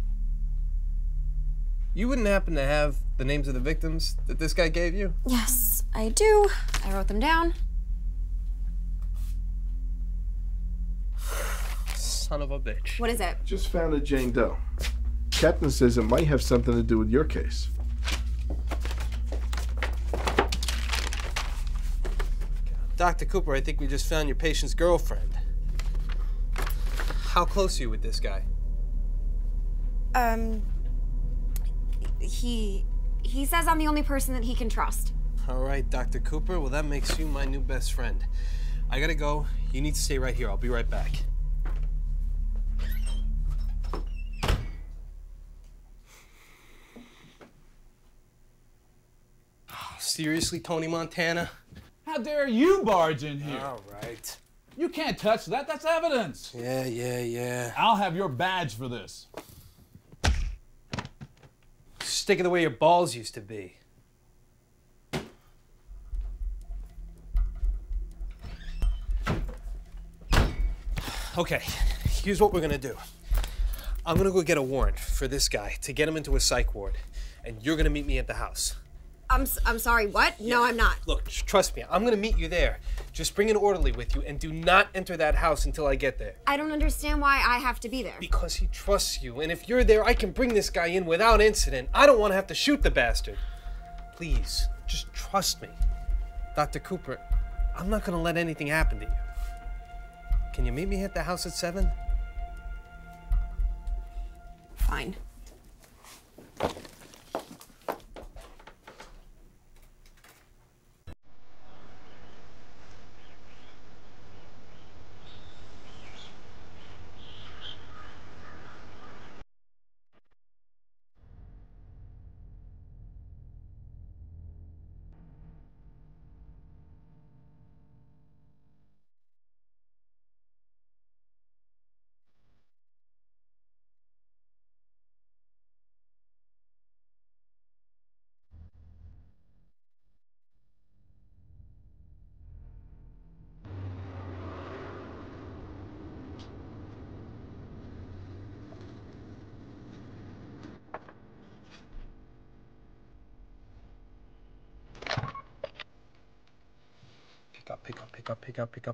You wouldn't happen to have the names of the victims that this guy gave you? Yes, I do. I wrote them down. Son of a bitch. What is it? Just found a Jane Doe. Captain says it might have something to do with your case. Dr. Cooper, I think we just found your patient's girlfriend. How close are you with this guy? He says I'm the only person that he can trust. All right, Dr. Cooper. Well, that makes you my new best friend. I gotta go. You need to stay right here. I'll be right back. Oh, seriously, Tony Montana? How dare you barge in here? All right. You can't touch that. That's evidence. Yeah. I'll have your badge for this. Stick it the way your balls used to be. Okay, here's what we're gonna do. I'm gonna go get a warrant for this guy to get him into a psych ward, and you're gonna meet me at the house. I'm sorry, what? No, I'm not. Look, trust me, I'm gonna meet you there. Just bring an orderly with you and do not enter that house until I get there. I don't understand why I have to be there. Because he trusts you, and if you're there, I can bring this guy in without incident. I don't want to have to shoot the bastard. Please, just trust me. Dr. Cooper, I'm not gonna let anything happen to you. Can you meet me at the house at 7? Fine.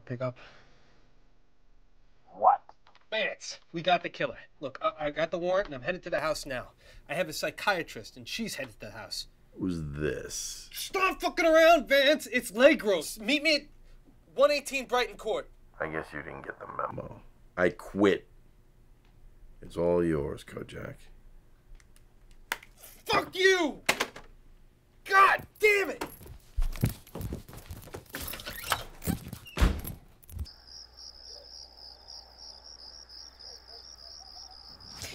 Pick up. What? Vance, we got the killer. Look, I got the warrant and I'm headed to the house now. I have a psychiatrist and she's headed to the house. Who's this? Stop fucking around, Vance. It's Legros. Meet me at 118 Brighton Court. I guess you didn't get the memo. I quit. It's all yours, Kojak. Fuck you! God damn it!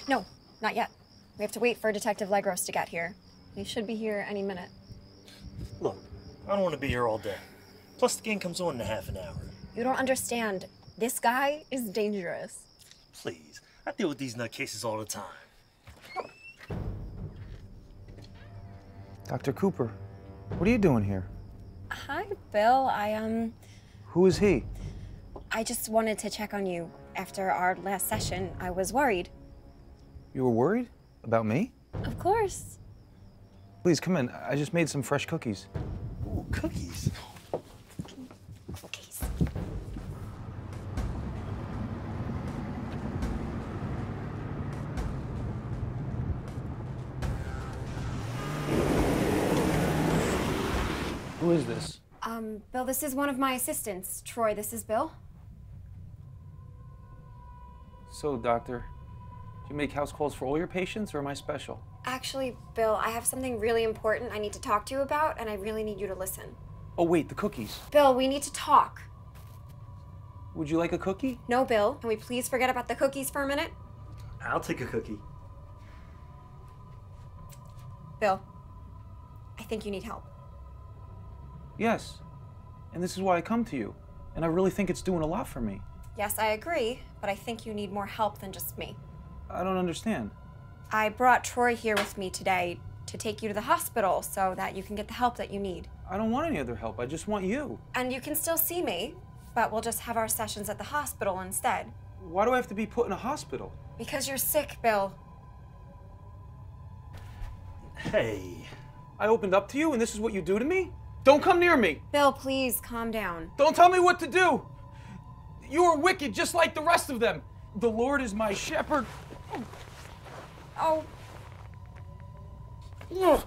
No, not yet. We have to wait for Detective Legros to get here. He should be here any minute. Look, I don't want to be here all day. Plus, the game comes on in a half an hour. You don't understand. This guy is dangerous. Please, I deal with these nutcases all the time. Dr. Cooper, what are you doing here? Hi, Bill. Who is he? I just wanted to check on you. After our last session, I was worried. You were worried? About me? Of course. Please, come in. I just made some fresh cookies. Ooh, cookies? Cookies. Who is this? Bill, this is one of my assistants. Troy, this is Bill. So, doctor, do you make house calls for all your patients, or am I special? Actually, Bill, I have something really important I need to talk to you about, and I really need you to listen. Oh, wait, the cookies. Bill, we need to talk. Would you like a cookie? No, Bill. Can we please forget about the cookies for a minute? I'll take a cookie. Bill, I think you need help. Yes. And this is why I come to you. And I really think it's doing a lot for me. Yes, I agree, but I think you need more help than just me. I don't understand. I brought Troy here with me today to take you to the hospital so that you can get the help that you need. I don't want any other help. I just want you. And you can still see me, but we'll just have our sessions at the hospital instead. Why do I have to be put in a hospital? Because you're sick, Bill. Hey. I opened up to you and this is what you do to me? Don't come near me. Bill, please calm down. Don't tell me what to do. You are wicked just like the rest of them. The Lord is my shepherd. Oh. Ugh.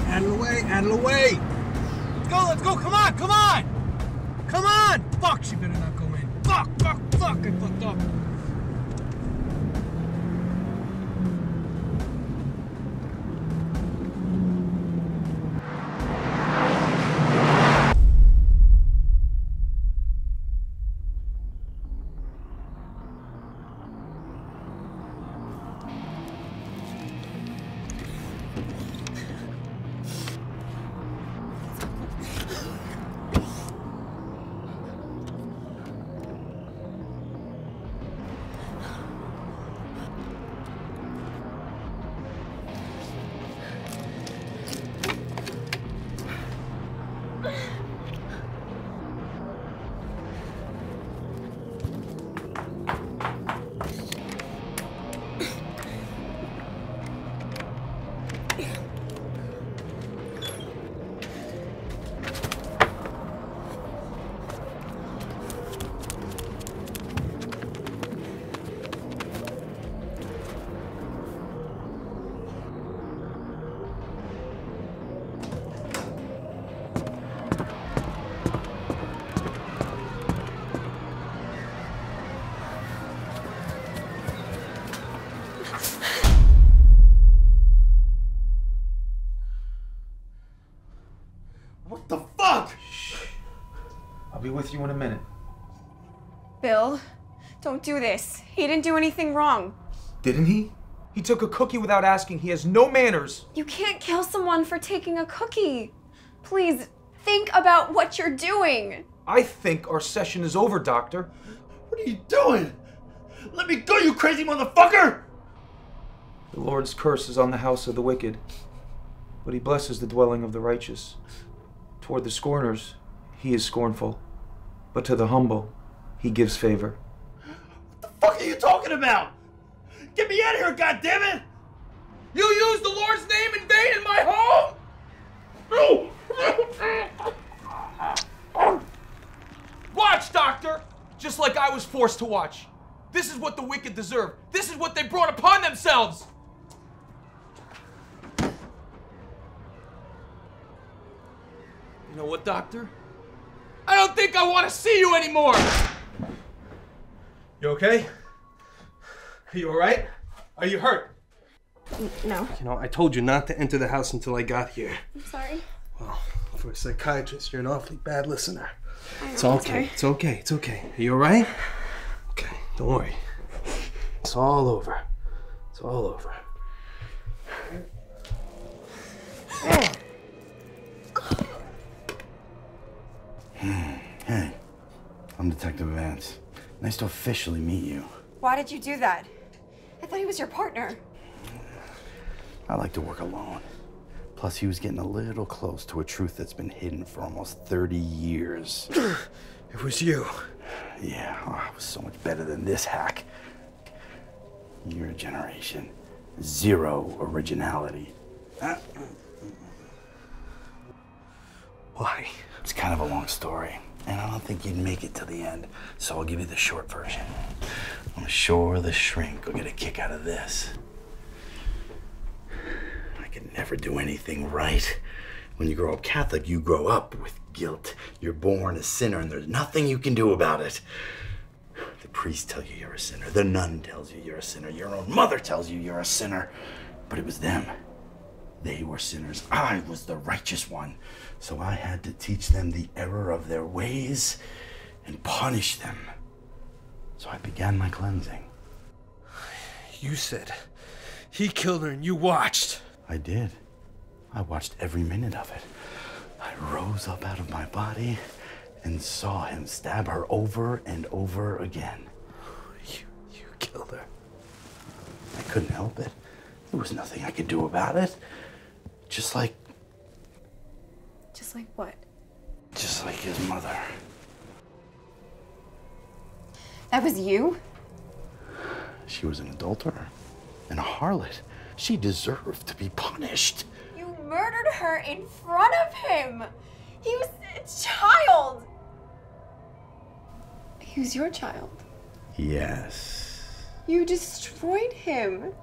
Out of the way, out of the way! Let's go, come on, come on! Come on! Fuck, she better not go in. Fuck, I fucked up. What the fuck? Shh. I'll be with you in a minute. Bill, don't do this. He didn't do anything wrong. Didn't he? He took a cookie without asking. He has no manners. You can't kill someone for taking a cookie. Please, think about what you're doing. I think our session is over, Doctor. What are you doing? Let me go, you crazy motherfucker! The Lord's curse is on the house of the wicked, but he blesses the dwelling of the righteous. Toward the scorners, he is scornful, but to the humble, he gives favor. What the fuck are you talking about? Get me out of here, goddammit! You used the Lord's name in vain in my home? Watch, Doctor! Just like I was forced to watch. This is what the wicked deserve. This is what they brought upon themselves. You know what, Doctor? I don't think I want to see you anymore! You okay? Are you alright? Are you hurt? No. You know, I told you not to enter the house until I got here. I'm sorry. Well, for a psychiatrist, you're an awfully bad listener. It's I'm okay. sorry. It's okay. It's okay. Are you alright? Okay, don't worry. It's all over. It's all over. Hey, I'm Detective Vance. Nice to officially meet you. Why did you do that? I thought he was your partner. I like to work alone. Plus, he was getting a little close to a truth that's been hidden for almost 30 years. It was you. Yeah, I was so much better than this hack. Your generation. Zero originality. Why? It's kind of a long story, and I don't think you'd make it to the end, so I'll give you the short version. I'm sure the shrink will get a kick out of this. I could never do anything right. When you grow up Catholic, you grow up with guilt. You're born a sinner, and there's nothing you can do about it. The priest tells you you're a sinner. The nun tells you you're a sinner. Your own mother tells you you're a sinner. But it was them. They were sinners. I was the righteous one. So I had to teach them the error of their ways and punish them. So I began my cleansing. You said he killed her and you watched. I did. I watched every minute of it. I rose up out of my body and saw him stab her over and over again. You killed her. I couldn't help it. There was nothing I could do about it. Just like what? Just like his mother. That was you? She was an adulterer and a harlot. She deserved to be punished. You murdered her in front of him. He was a child. He was your child. Yes. You destroyed him.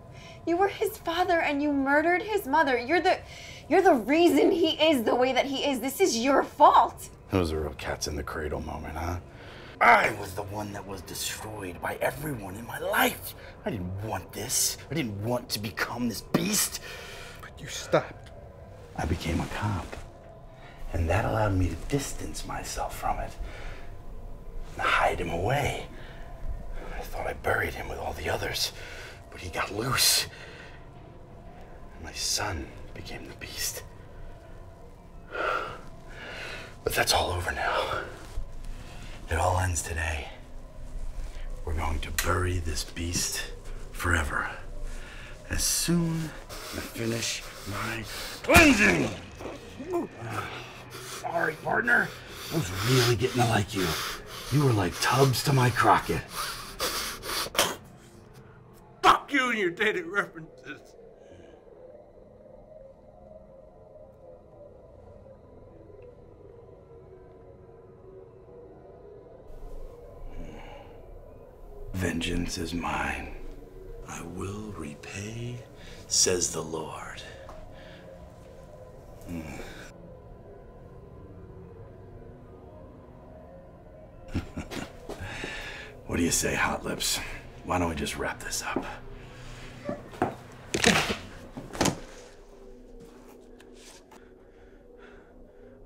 You were his father and you murdered his mother. You're the reason he is the way that he is. This is your fault. It was a real cat's in the cradle moment, huh? I was the one that was destroyed by everyone in my life. I didn't want this. I didn't want to become this beast. But you stopped. I became a cop. And that allowed me to distance myself from it. And hide him away. I thought I buried him with all the others. But he got loose. My son became the beast. But that's all over now. It all ends today. We're going to bury this beast forever. As soon as I finish my cleansing. Sorry, partner. I was really getting to like you. You were like Tubbs to my Crockett. Fuck you and your dated references. Vengeance is mine. I will repay, says the Lord. What do you say, Hot Lips? Why don't we just wrap this up?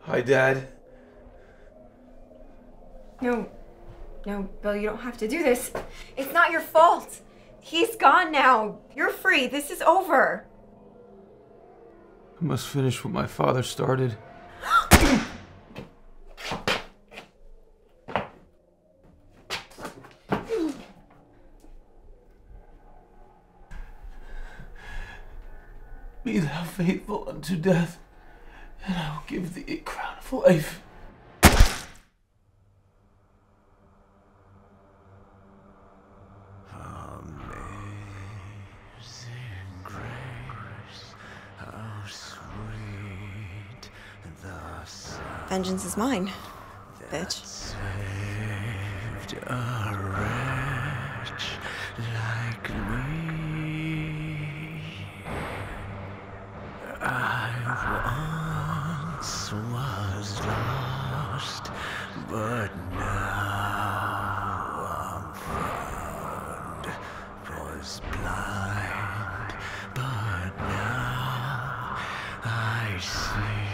Hi, Dad. No, Bill, you don't have to do this. It's not your fault. He's gone now. You're free. This is over. I must finish what my father started. Be thou faithful unto death, and I will give thee a crown of life. Vengeance is mine, bitch. Saved a wretch like me. I once was lost, but now I'm found. Was blind, but now I see.